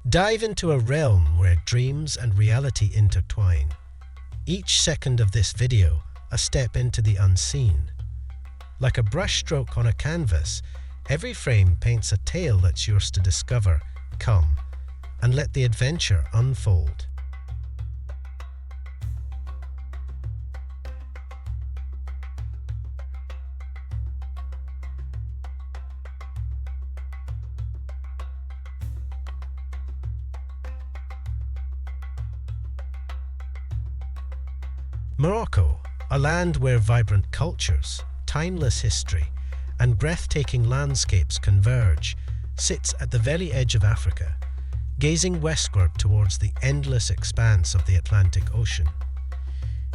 Dive into a realm where dreams and reality intertwine. Each second of this video, a step into the unseen. Like a brushstroke on a canvas, every frame paints a tale that's yours to discover. Come, and let the adventure unfold. Morocco, a land where vibrant cultures, timeless history, and breathtaking landscapes converge, sits at the very edge of Africa, gazing westward towards the endless expanse of the Atlantic Ocean.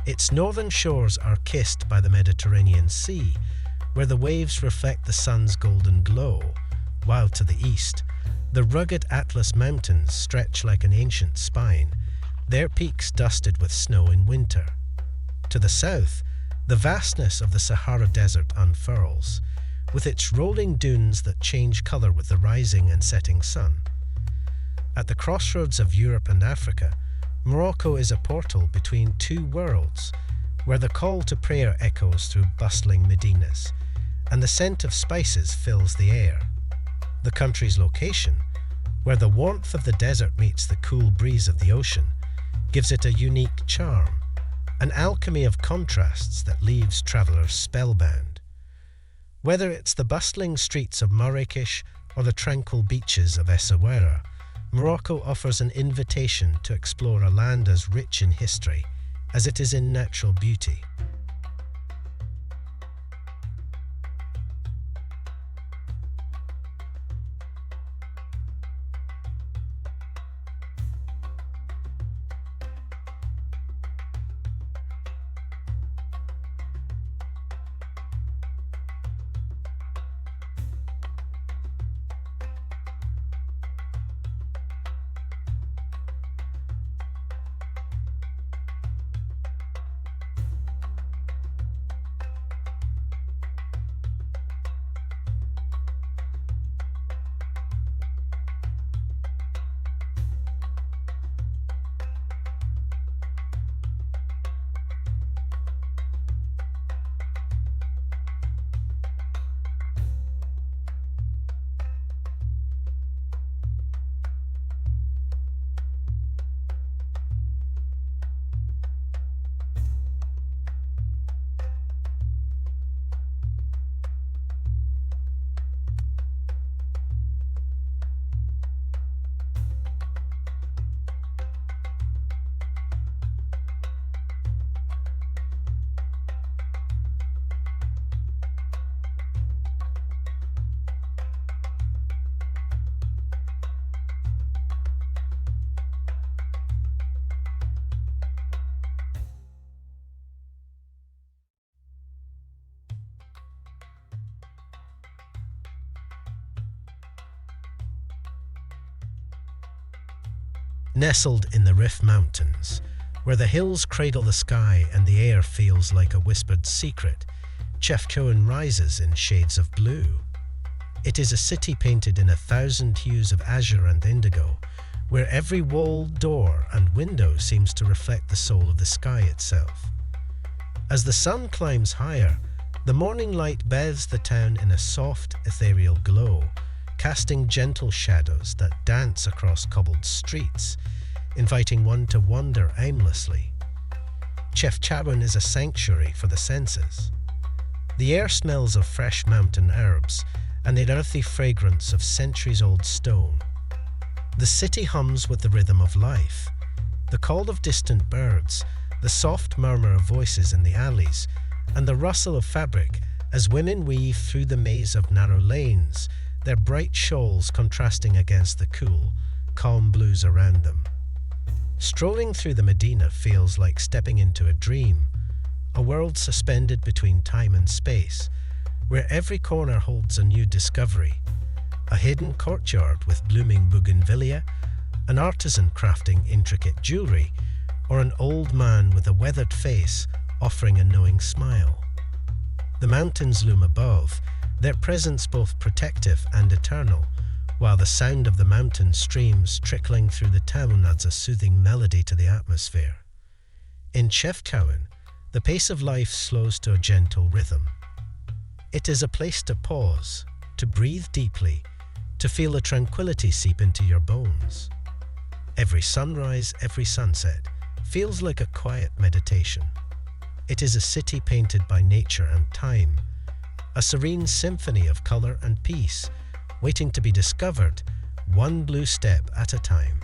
Its northern shores are kissed by the Mediterranean Sea, where the waves reflect the sun's golden glow, while to the east, the rugged Atlas Mountains stretch like an ancient spine, their peaks dusted with snow in winter. To the south, the vastness of the Sahara Desert unfurls, with its rolling dunes that change colour with the rising and setting sun. At the crossroads of Europe and Africa, Morocco is a portal between two worlds, where the call to prayer echoes through bustling medinas, and the scent of spices fills the air. The country's location, where the warmth of the desert meets the cool breeze of the ocean, gives it a unique charm, an alchemy of contrasts that leaves travellers spellbound. Whether it's the bustling streets of Marrakech or the tranquil beaches of Essaouira, Morocco offers an invitation to explore a land as rich in history as it is in natural beauty. Nestled in the Rif Mountains, where the hills cradle the sky and the air feels like a whispered secret, Chefchaouen rises in shades of blue. It is a city painted in 1,000 hues of azure and indigo, where every wall, door, and window seems to reflect the soul of the sky itself. As the sun climbs higher, the morning light bathes the town in a soft, ethereal glow, casting gentle shadows that dance across cobbled streets, inviting one to wander aimlessly. Chefchaouen is a sanctuary for the senses. The air smells of fresh mountain herbs and the earthy fragrance of centuries-old stone. The city hums with the rhythm of life, the call of distant birds, the soft murmur of voices in the alleys, and the rustle of fabric as women weave through the maze of narrow lanes, their bright shawls contrasting against the cool, calm blues around them. Strolling through the Medina feels like stepping into a dream, a world suspended between time and space, where every corner holds a new discovery, a hidden courtyard with blooming bougainvillea, an artisan crafting intricate jewellery, or an old man with a weathered face offering a knowing smile. The mountains loom above, their presence both protective and eternal, while the sound of the mountain streams trickling through the town adds a soothing melody to the atmosphere. In Chefchaouen, the pace of life slows to a gentle rhythm. It is a place to pause, to breathe deeply, to feel the tranquility seep into your bones. Every sunrise, every sunset feels like a quiet meditation. It is a city painted by nature and time, a serene symphony of color and peace, waiting to be discovered, one blue step at a time.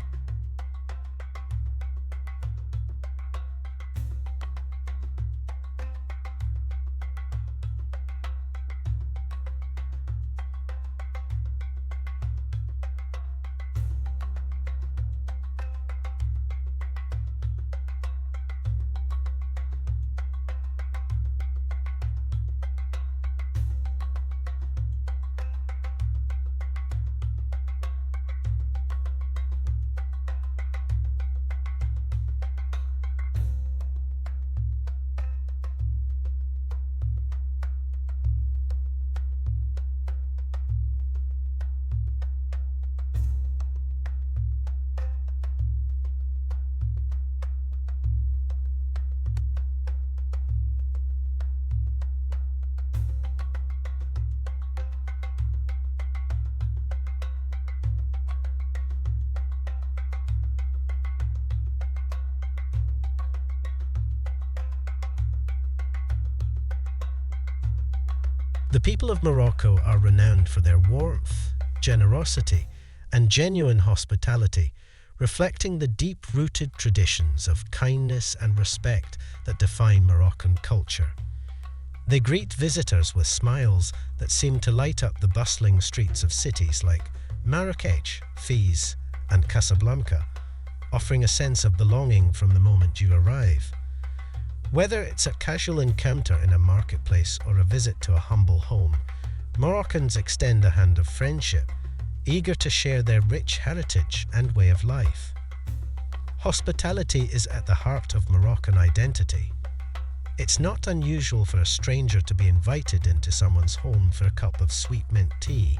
The people of Morocco are renowned for their warmth, generosity, and genuine hospitality, reflecting the deep-rooted traditions of kindness and respect that define Moroccan culture. They greet visitors with smiles that seem to light up the bustling streets of cities like Marrakech, Fez, and Casablanca, offering a sense of belonging from the moment you arrive. Whether it's a casual encounter in a marketplace or a visit to a humble home, Moroccans extend a hand of friendship, eager to share their rich heritage and way of life. Hospitality is at the heart of Moroccan identity. It's not unusual for a stranger to be invited into someone's home for a cup of sweet mint tea,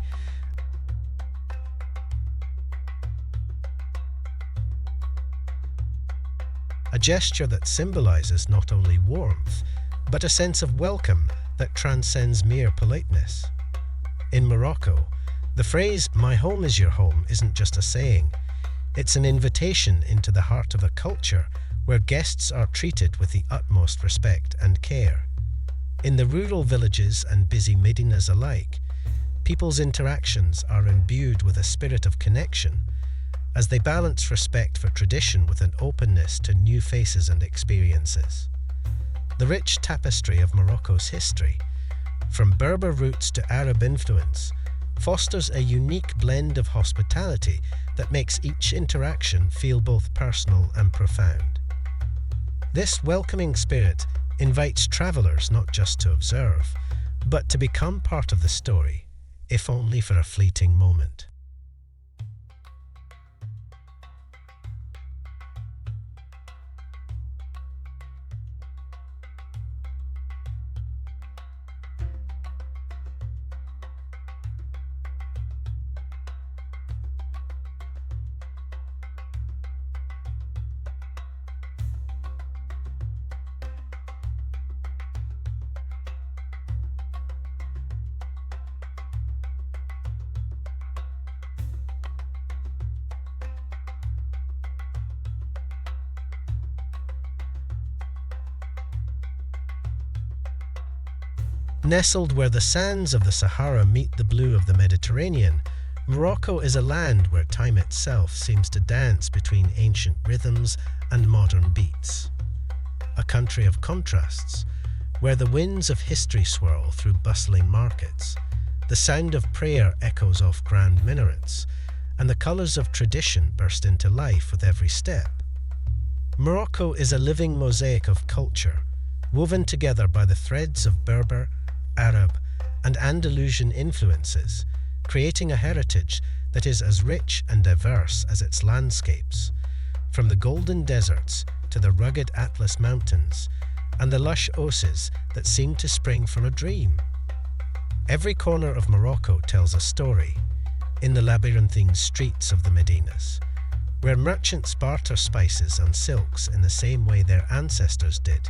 a gesture that symbolizes not only warmth, but a sense of welcome that transcends mere politeness. In Morocco, the phrase, "my home is your home," isn't just a saying. It's an invitation into the heart of a culture where guests are treated with the utmost respect and care. In the rural villages and busy medinas alike, people's interactions are imbued with a spirit of connection, as they balance respect for tradition with an openness to new faces and experiences. The rich tapestry of Morocco's history, from Berber roots to Arab influence, fosters a unique blend of hospitality that makes each interaction feel both personal and profound. This welcoming spirit invites travelers not just to observe, but to become part of the story, if only for a fleeting moment. Nestled where the sands of the Sahara meet the blue of the Mediterranean, Morocco is a land where time itself seems to dance between ancient rhythms and modern beats. A country of contrasts, where the winds of history swirl through bustling markets, the sound of prayer echoes off grand minarets, and the colours of tradition burst into life with every step. Morocco is a living mosaic of culture, woven together by the threads of Berber, Arab, and Andalusian influences, creating a heritage that is as rich and diverse as its landscapes, from the golden deserts to the rugged Atlas Mountains and the lush oases that seem to spring from a dream. Every corner of Morocco tells a story, in the labyrinthine streets of the medinas, where merchants barter spices and silks in the same way their ancestors did,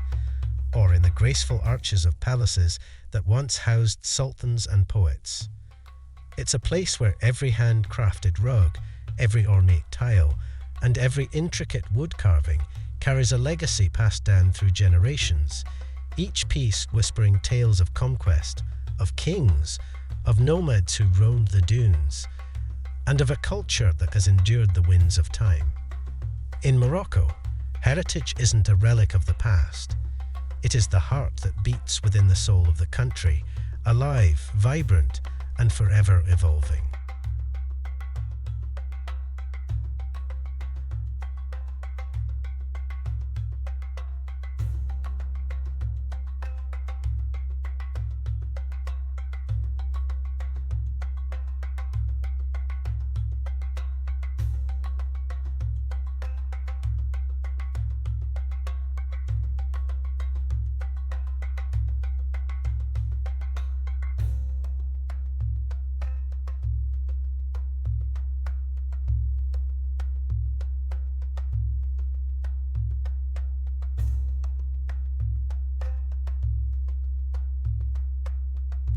or in the graceful arches of palaces that once housed sultans and poets. It's a place where every hand-crafted rug, every ornate tile, and every intricate wood carving carries a legacy passed down through generations, each piece whispering tales of conquest, of kings, of nomads who roamed the dunes, and of a culture that has endured the winds of time. In Morocco, heritage isn't a relic of the past. It is the heart that beats within the soul of the country, alive, vibrant, and forever evolving.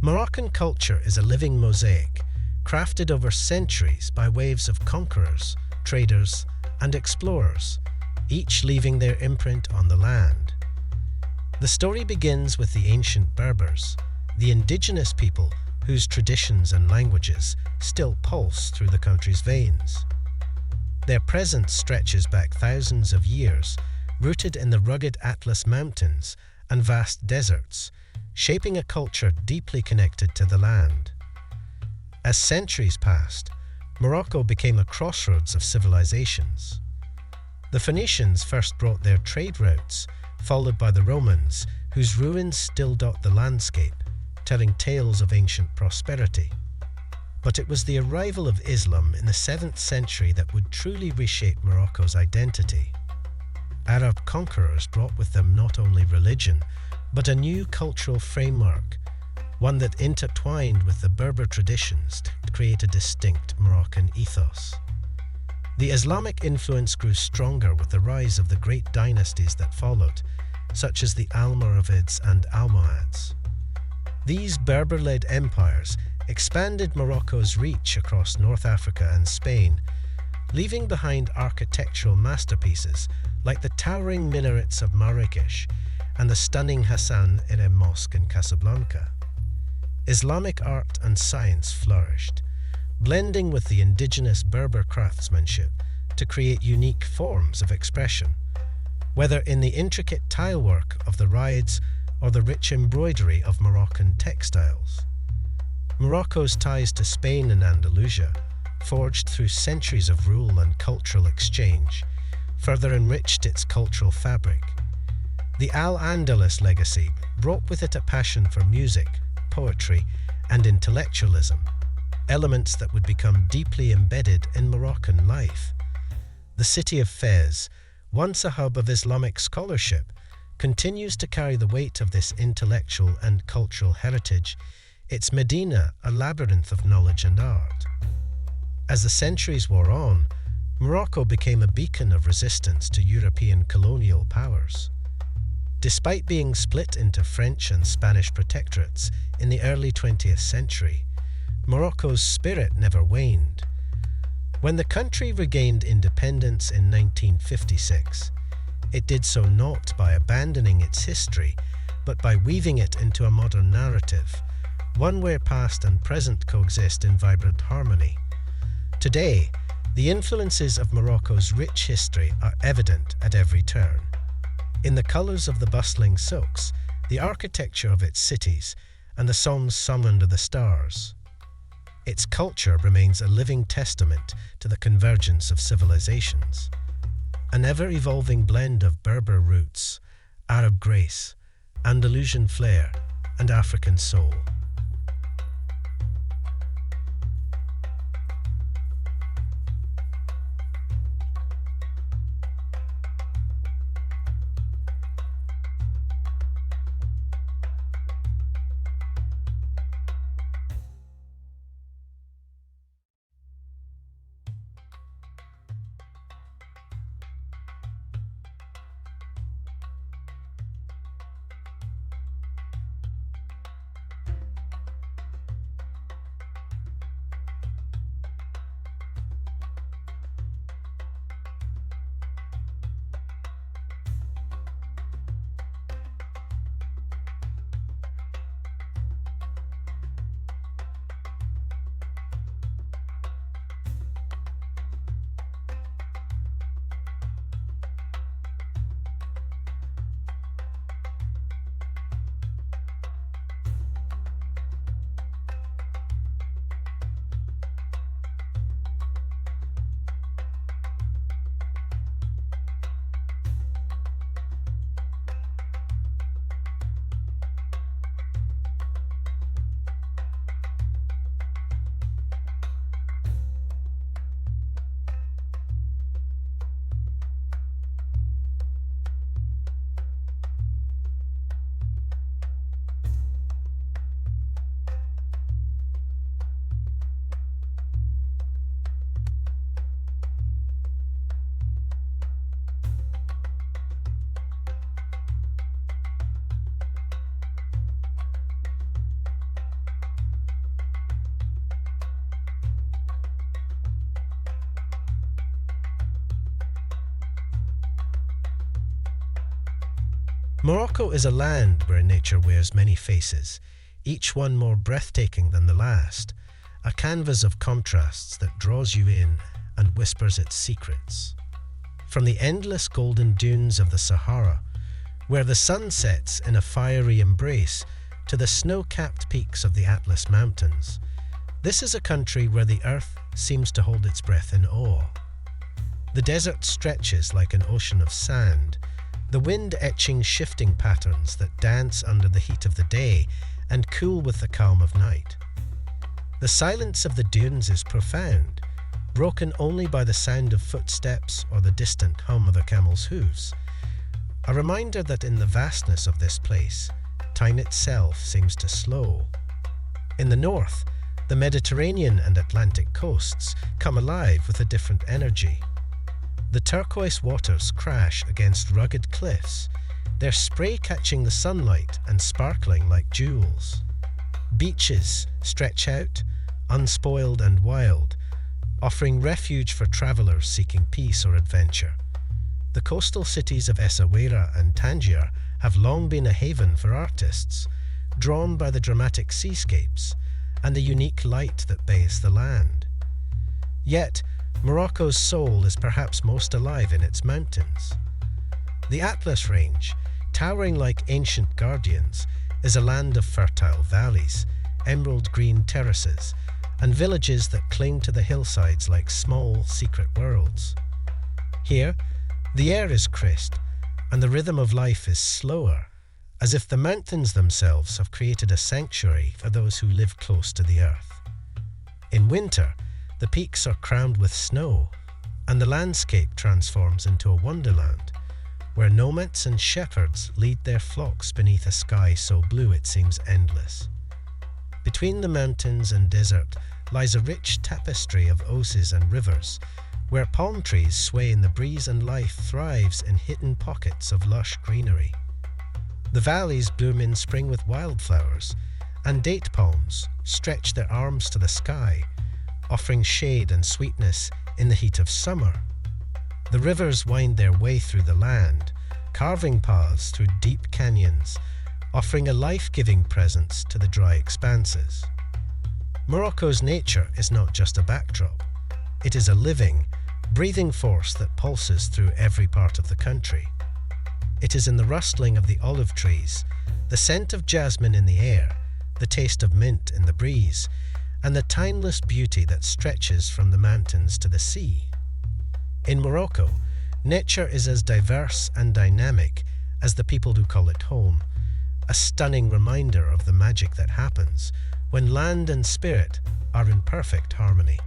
Moroccan culture is a living mosaic, crafted over centuries by waves of conquerors, traders, and explorers, each leaving their imprint on the land. The story begins with the ancient Berbers, the indigenous people whose traditions and languages still pulse through the country's veins. Their presence stretches back thousands of years, rooted in the rugged Atlas Mountains and vast deserts, shaping a culture deeply connected to the land. As centuries passed, Morocco became a crossroads of civilizations. The Phoenicians first brought their trade routes, followed by the Romans, whose ruins still dot the landscape, telling tales of ancient prosperity. But it was the arrival of Islam in the 7th century that would truly reshape Morocco's identity. Arab conquerors brought with them not only religion, but a new cultural framework, one that intertwined with the Berber traditions to create a distinct Moroccan ethos. The Islamic influence grew stronger with the rise of the great dynasties that followed, such as the Almoravids and Almohads. These Berber-led empires expanded Morocco's reach across North Africa and Spain, leaving behind architectural masterpieces like the towering minarets of Marrakech and the stunning Hassan Irem Mosque in Casablanca. Islamic art and science flourished, blending with the indigenous Berber craftsmanship to create unique forms of expression, whether in the intricate tilework of the riads or the rich embroidery of Moroccan textiles. Morocco's ties to Spain and Andalusia, forged through centuries of rule and cultural exchange, further enriched its cultural fabric. The Al-Andalus legacy brought with it a passion for music, poetry, and intellectualism, elements that would become deeply embedded in Moroccan life. The city of Fez, once a hub of Islamic scholarship, continues to carry the weight of this intellectual and cultural heritage, its Medina a labyrinth of knowledge and art. As the centuries wore on, Morocco became a beacon of resistance to European colonial powers. Despite being split into French and Spanish protectorates in the early 20th century, Morocco's spirit never waned. When the country regained independence in 1956, it did so not by abandoning its history, but by weaving it into a modern narrative, one where past and present coexist in vibrant harmony. Today, the influences of Morocco's rich history are evident at every turn. In the colours of the bustling souks, the architecture of its cities, and the songs sung under the stars. Its culture remains a living testament to the convergence of civilizations. An ever-evolving blend of Berber roots, Arab grace, Andalusian flair, and African soul. Morocco is a land where nature wears many faces, each one more breathtaking than the last, a canvas of contrasts that draws you in and whispers its secrets. From the endless golden dunes of the Sahara, where the sun sets in a fiery embrace, to the snow-capped peaks of the Atlas Mountains, this is a country where the earth seems to hold its breath in awe. The desert stretches like an ocean of sand, the wind etching shifting patterns that dance under the heat of the day and cool with the calm of night. The silence of the dunes is profound, broken only by the sound of footsteps or the distant hum of a camel's hooves, a reminder that in the vastness of this place, time itself seems to slow. In the north, the Mediterranean and Atlantic coasts come alive with a different energy. The turquoise waters crash against rugged cliffs, their spray catching the sunlight and sparkling like jewels. Beaches stretch out, unspoiled and wild, offering refuge for travelers seeking peace or adventure. The coastal cities of Essaouira and Tangier have long been a haven for artists, drawn by the dramatic seascapes and the unique light that bathes the land. Yet, Morocco's soul is perhaps most alive in its mountains. The Atlas Range, towering like ancient guardians, is a land of fertile valleys, emerald green terraces, and villages that cling to the hillsides like small, secret worlds. Here, the air is crisp, and the rhythm of life is slower, as if the mountains themselves have created a sanctuary for those who live close to the earth. In winter, the peaks are crowned with snow, and the landscape transforms into a wonderland, where nomads and shepherds lead their flocks beneath a sky so blue it seems endless. Between the mountains and desert lies a rich tapestry of oses and rivers, where palm trees sway in the breeze and life thrives in hidden pockets of lush greenery. The valleys bloom in spring with wildflowers, and date palms stretch their arms to the sky, offering shade and sweetness in the heat of summer. The rivers wind their way through the land, carving paths through deep canyons, offering a life-giving presence to the dry expanses. Morocco's nature is not just a backdrop. It is a living, breathing force that pulses through every part of the country. It is in the rustling of the olive trees, the scent of jasmine in the air, the taste of mint in the breeze, and the timeless beauty that stretches from the mountains to the sea. In Morocco, nature is as diverse and dynamic as the people who call it home, a stunning reminder of the magic that happens when land and spirit are in perfect harmony.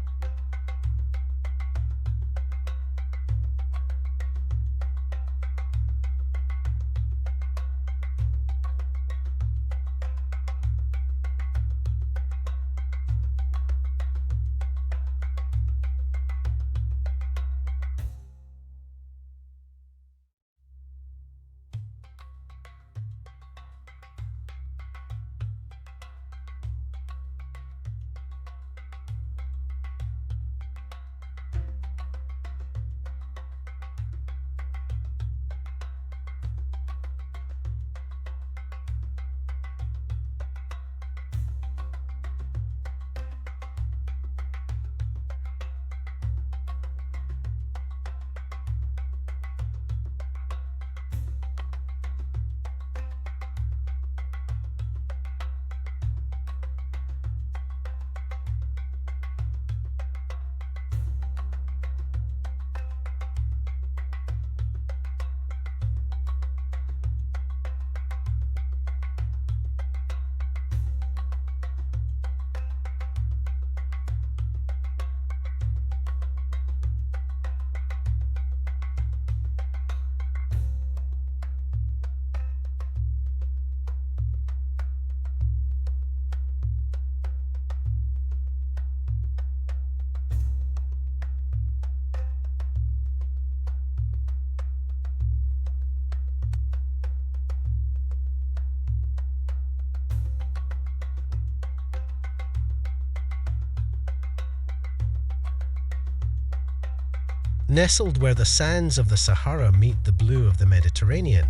Nestled where the sands of the Sahara meet the blue of the Mediterranean,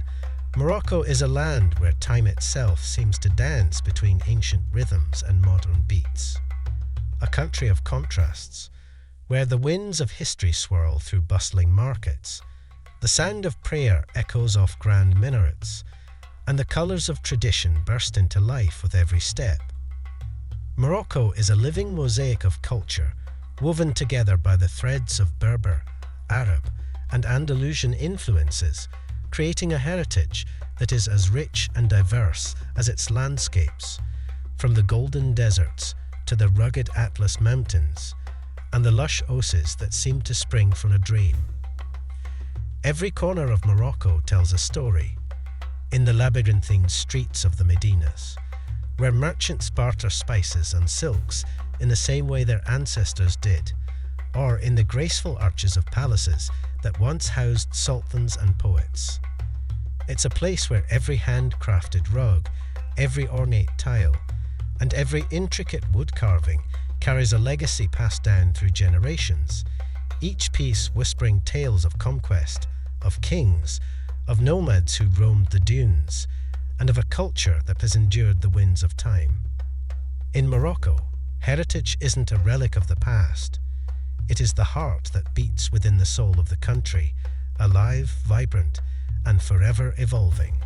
Morocco is a land where time itself seems to dance between ancient rhythms and modern beats. A country of contrasts, where the winds of history swirl through bustling markets, the sound of prayer echoes off grand minarets, and the colours of tradition burst into life with every step. Morocco is a living mosaic of culture, woven together by the threads of Berber, Arab, and Andalusian influences, creating a heritage that is as rich and diverse as its landscapes, from the golden deserts to the rugged Atlas mountains, and the lush osiers that seem to spring from a dream. Every corner of Morocco tells a story. In the labyrinthine streets of the medinas, where merchants barter spices and silks in the same way their ancestors did, or in the graceful arches of palaces that once housed sultans and poets. It's a place where every handcrafted rug, every ornate tile, and every intricate wood carving carries a legacy passed down through generations, each piece whispering tales of conquest, of kings, of nomads who roamed the dunes, and of a culture that has endured the winds of time. In Morocco, heritage isn't a relic of the past. It is the heart that beats within the soul of the country, alive, vibrant, and forever evolving.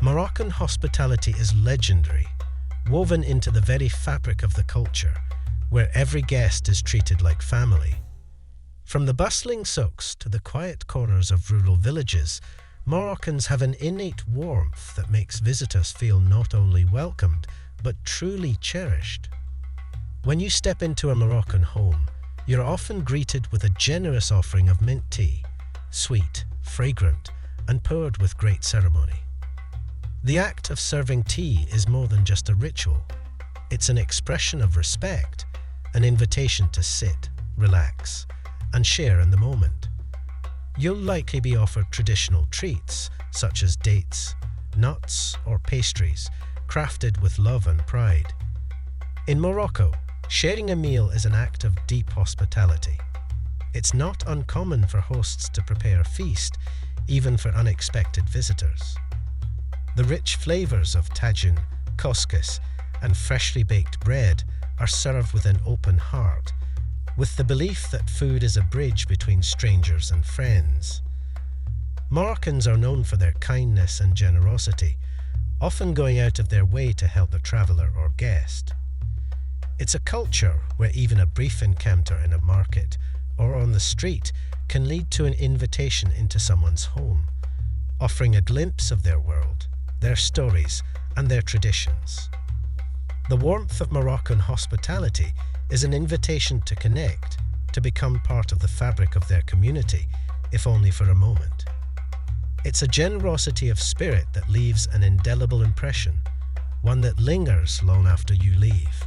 Moroccan hospitality is legendary, woven into the very fabric of the culture, where every guest is treated like family. From the bustling souks to the quiet corners of rural villages, Moroccans have an innate warmth that makes visitors feel not only welcomed, but truly cherished. When you step into a Moroccan home, you're often greeted with a generous offering of mint tea, sweet, fragrant, and poured with great ceremony. The act of serving tea is more than just a ritual. It's an expression of respect, an invitation to sit, relax, and share in the moment. You'll likely be offered traditional treats, such as dates, nuts, or pastries, crafted with love and pride. In Morocco, sharing a meal is an act of deep hospitality. It's not uncommon for hosts to prepare a feast, even for unexpected visitors. The rich flavours of tagine, couscous, and freshly baked bread are served with an open heart, with the belief that food is a bridge between strangers and friends. Moroccans are known for their kindness and generosity, often going out of their way to help a traveller or guest. It's a culture where even a brief encounter in a market or on the street can lead to an invitation into someone's home, offering a glimpse of their world, their stories, and their traditions. The warmth of Moroccan hospitality is an invitation to connect, to become part of the fabric of their community, if only for a moment. It's a generosity of spirit that leaves an indelible impression, one that lingers long after you leave.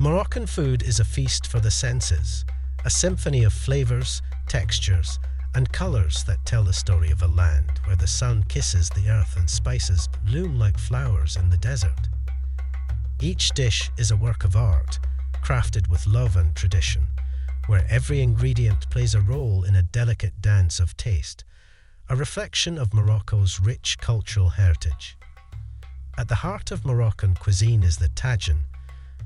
Moroccan food is a feast for the senses, a symphony of flavors, textures, and colors that tell the story of a land where the sun kisses the earth and spices bloom like flowers in the desert. Each dish is a work of art, crafted with love and tradition, where every ingredient plays a role in a delicate dance of taste, a reflection of Morocco's rich cultural heritage. At the heart of Moroccan cuisine is the tagine,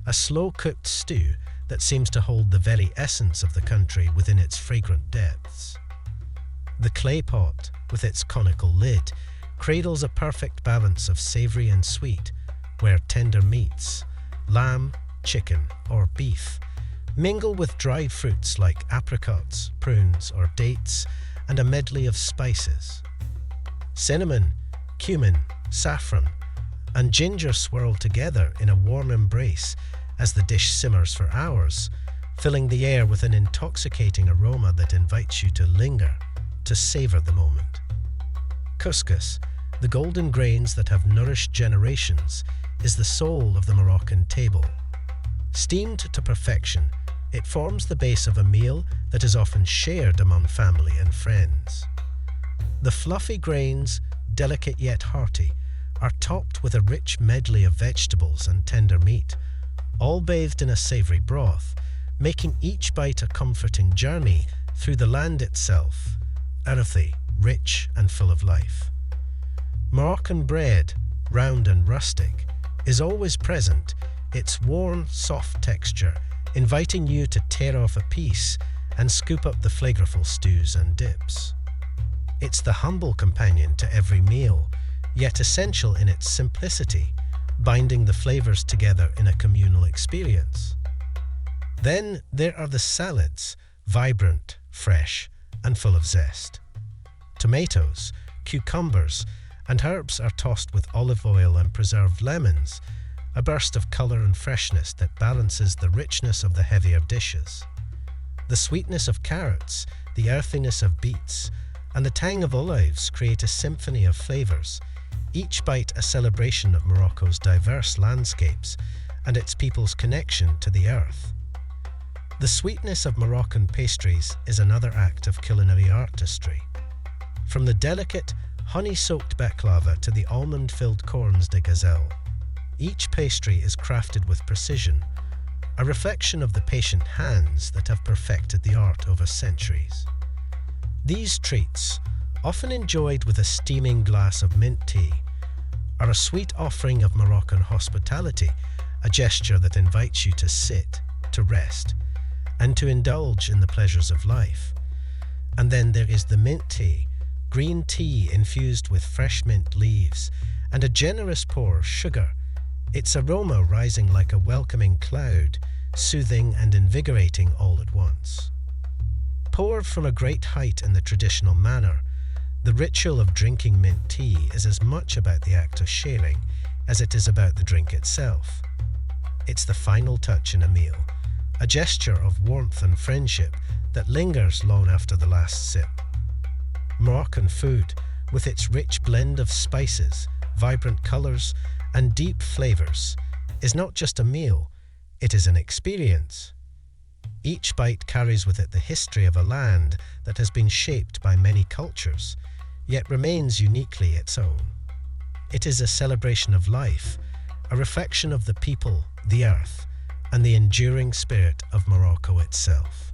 a slow-cooked stew that seems to hold the very essence of the country within its fragrant depths. The clay pot, with its conical lid, cradles a perfect balance of savoury and sweet, where tender meats, lamb, chicken, or beef, mingle with dried fruits like apricots, prunes, or dates, and a medley of spices. Cinnamon, cumin, saffron, and ginger swirl together in a warm embrace as the dish simmers for hours, filling the air with an intoxicating aroma that invites you to linger, to savour the moment. Couscous, the golden grains that have nourished generations, is the soul of the Moroccan table. Steamed to perfection, it forms the base of a meal that is often shared among family and friends. The fluffy grains, delicate yet hearty, are topped with a rich medley of vegetables and tender meat, all bathed in a savoury broth, making each bite a comforting journey through the land itself, earthy, rich and full of life. Moroccan bread, round and rustic, is always present, its warm, soft texture, inviting you to tear off a piece and scoop up the flavorful stews and dips. It's the humble companion to every meal, yet essential in its simplicity, binding the flavors together in a communal experience. Then there are the salads, vibrant, fresh, and full of zest. Tomatoes, cucumbers, and herbs are tossed with olive oil and preserved lemons, a burst of colour and freshness that balances the richness of the heavier dishes. The sweetness of carrots, the earthiness of beets, and the tang of olives create a symphony of flavours, each bite a celebration of Morocco's diverse landscapes and its people's connection to the earth. The sweetness of Moroccan pastries is another act of culinary artistry. From the delicate, honey-soaked baklava to the almond-filled cornes de gazelle, each pastry is crafted with precision, a reflection of the patient hands that have perfected the art over centuries. These treats, often enjoyed with a steaming glass of mint tea, are a sweet offering of Moroccan hospitality, a gesture that invites you to sit, to rest, and to indulge in the pleasures of life. And then there is the mint tea, green tea infused with fresh mint leaves, and a generous pour of sugar, its aroma rising like a welcoming cloud, soothing and invigorating all at once. Poured from a great height in the traditional manner, the ritual of drinking mint tea is as much about the act of sharing as it is about the drink itself. It's the final touch in a meal, a gesture of warmth and friendship that lingers long after the last sip. Moroccan food, with its rich blend of spices, vibrant colours, and deep flavours, is not just a meal, it is an experience. Each bite carries with it the history of a land that has been shaped by many cultures, yet remains uniquely its own. It is a celebration of life, a reflection of the people, the earth, and the enduring spirit of Morocco itself.